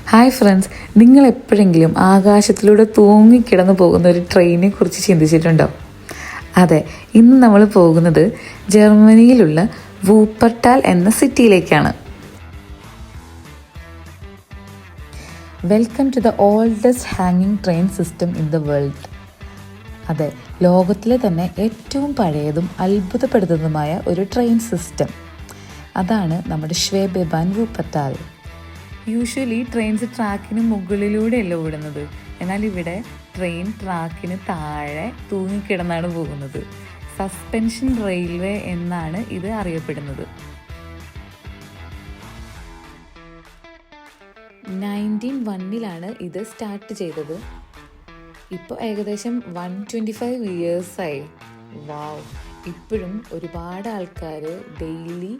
Hi friends, നിങ്ങൾ എപ്പോഴെങ്കിലും ആകാശത്തിലൂടെ തൂങ്ങിക്കിടന്നു പോകുന്ന ഒരു ട്രെയിനെ കുറിച്ച് ചിന്തിച്ചിട്ടുണ്ടോ? അതെ, ഇന്ന് നമ്മൾ പോകുന്നത് ജർമ്മനിയിലുള്ള വൂപ്പർട്ടാൽ എന്ന സിറ്റിയിലേക്കാണ്. വെൽക്കം ടു ദ ഓൾഡസ്റ്റ് ഹാങ്ങിങ് train system in the world. അതെ, ലോകത്തിലെ തന്നെ ഏറ്റവും പഴയതും അത്ഭുതപ്പെടുത്തുന്നതുമായ ഒരു ട്രെയിൻ സിസ്റ്റം. അതാണ് നമ്മുടെ ഷ്വേബെബാൻ വൂപ്പർട്ടാൽ. യൂഷ്വലി ട്രെയിൻസ് ട്രാക്കിന് മുകളിലൂടെയല്ല ഓടുന്നത്, എന്നാൽ ഇവിടെ ട്രെയിൻ ട്രാക്കിന് താഴെ തൂങ്ങിക്കിടന്നാണ് പോകുന്നത്. സസ്പെൻഷൻ റെയിൽവേ എന്നാണ് ഇത് അറിയപ്പെടുന്നത്. 1901 ഇത് സ്റ്റാർട്ട് ചെയ്തത്. ഇപ്പോൾ ഏകദേശം 125 ഇയേഴ്സായി. വാവ്! ഇപ്പോഴും ഒരുപാട് ആൾക്കാർ ഡെയിലി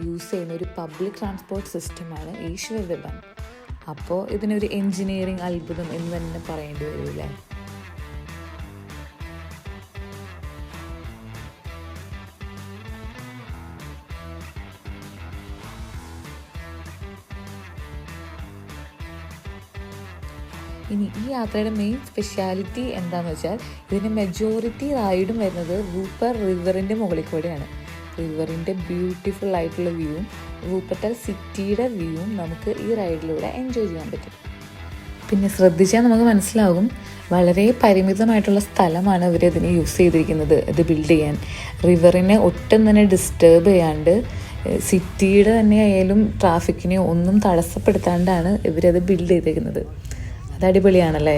യൂസ് ചെയ്യുന്ന ഒരു പബ്ലിക് ട്രാൻസ്പോർട്ട് സിസ്റ്റമാണ് ഈ ഷ്വേബെബാൻ. അപ്പോൾ ഇതിനൊരു എൻജിനീയറിംഗ് അത്ഭുതം എന്ന് തന്നെ പറയേണ്ടി വരില്ലേ? ഇനി ഈ യാത്രയുടെ മെയിൻ സ്പെഷ്യാലിറ്റി എന്താണെന്ന് വെച്ചാൽ, ഇതിൻ്റെ മെജോറിറ്റി റൈഡും വരുന്നത് വൂപ്പർ റിവറിൻ്റെ മുകളിൽ കൂടെയാണ്. റിവറിൻ്റെ ബ്യൂട്ടിഫുൾ ആയിട്ടുള്ള വ്യൂവും വൂപ്പർട്ടാൽ സിറ്റിയുടെ വ്യൂവും നമുക്ക് ഈ റൈഡിലൂടെ എൻജോയ് ചെയ്യാൻ പറ്റും. പിന്നെ ശ്രദ്ധിച്ചാൽ നമുക്ക് മനസ്സിലാകും, വളരെ പരിമിതമായിട്ടുള്ള സ്ഥലമാണ് ഇവരതിനെ യൂസ് ചെയ്തിരിക്കുന്നത് ഇത് ബിൽഡ് ചെയ്യാൻ. റിവറിനെ ഒട്ടും തന്നെ ഡിസ്റ്റർബ് ചെയ്യാണ്ട്, സിറ്റിയുടെ തന്നെ ആയാലും ട്രാഫിക്കിനെ ഒന്നും തടസ്സപ്പെടുത്താണ്ടാണ് ഇവരത് ബിൽഡ് ചെയ്തിരിക്കുന്നത്. അത് അടിപൊളിയാണല്ലേ?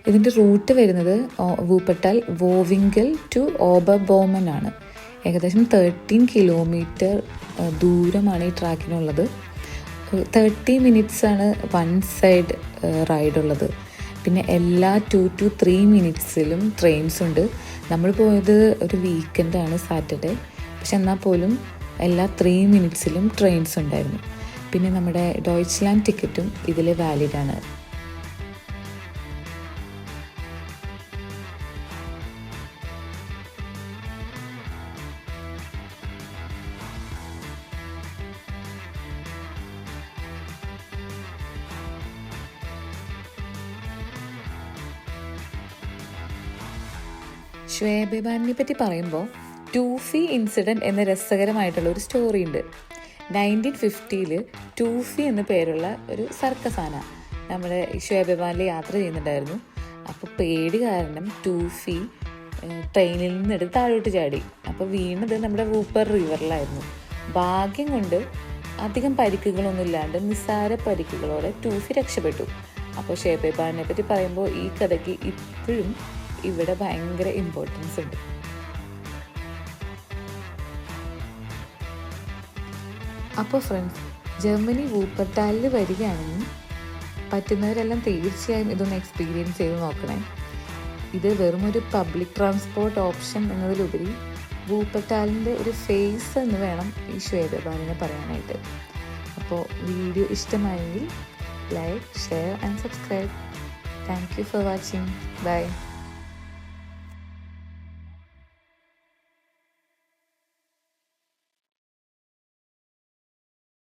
ഇതിൻ്റെ റൂട്ട് വരുന്നത് വൂപ്പർട്ടാൽ വോവിങ്കൽ ടു ഓബർബോമൻ ആണ്. ഏകദേശം 13 കിലോമീറ്റർ ദൂരമാണ് ഈ ട്രാക്കിനുള്ളത്. 30 മിനിറ്റ്സ് ആണ് വൺ സൈഡ് റൈഡുള്ളത്. പിന്നെ എല്ലാ 2 to 3 മിനിറ്റ്സിലും ട്രെയിൻസ് ഉണ്ട്. നമ്മൾ പോയത് ഒരു വീക്കെൻഡാണ്, സാറ്റർഡേ. പക്ഷെ എന്നാൽ പോലും എല്ലാ 3 മിനിറ്റ്സിലും ട്രെയിൻസ് ഉണ്ടായിരുന്നു. പിന്നെ നമ്മുടെ ഡോയ്ച്ച്ലാൻഡ് ടിക്കറ്റും ഇതിൽ വാലിഡാണ്. ഷ്വേബെബാനെ പറ്റി പറയുമ്പോൾ ടൂഫി ഇൻസിഡൻറ്റ് എന്ന രസകരമായിട്ടുള്ള ഒരു സ്റ്റോറി ഉണ്ട്. 1950 ടൂഫി എന്ന പേരുള്ള ഒരു സർക്കസ് ആന നമ്മുടെ ഷ്വേബെബാനിൽ യാത്ര ചെയ്യുന്നുണ്ടായിരുന്നു. അപ്പോൾ പേടി കാരണം ടൂഫി ട്രെയിനിൽ നിന്നെടുത്ത് താഴോട്ട് ചാടി. അപ്പോൾ വീണത് നമ്മുടെ വൂപ്പർ റിവറിലായിരുന്നു. ഭാഗ്യം കൊണ്ട് അധികം പരിക്കുകളൊന്നും ഇല്ലാണ്ട് നിസ്സാര പരിക്കുകളോടെ ടൂഫി രക്ഷപ്പെട്ടു. അപ്പോൾ ഷ്വേബെബാനെ പറ്റി പറയുമ്പോൾ ഈ കഥയ്ക്ക് ഇപ്പോഴും ഇവിടെ ഭയങ്കര ഇമ്പോർട്ടൻസ് ഉണ്ട്. അപ്പോൾ ഫ്രണ്ട്സ്, ജർമ്മനി വൂപ്പർട്ടാലിൽ വരികയാണെങ്കിൽ പറ്റുന്നവരെല്ലാം തീർച്ചയായും ഇതൊന്ന് എക്സ്പീരിയൻസ് ചെയ്ത് നോക്കണേ. ഇത് വെറും ഒരു പബ്ലിക് ട്രാൻസ്പോർട്ട് ഓപ്ഷൻ എന്നതിലുപരി വൂപ്പർട്ടാലിൻ്റെ ഒരു ഫേസ് എന്ന് വേണം ഈ ഷ്വേബെബാനിനെ പറയാനായിട്ട്. അപ്പോൾ വീഡിയോ ഇഷ്ടമായെങ്കിൽ like, share and subscribe. Thank you for watching. By.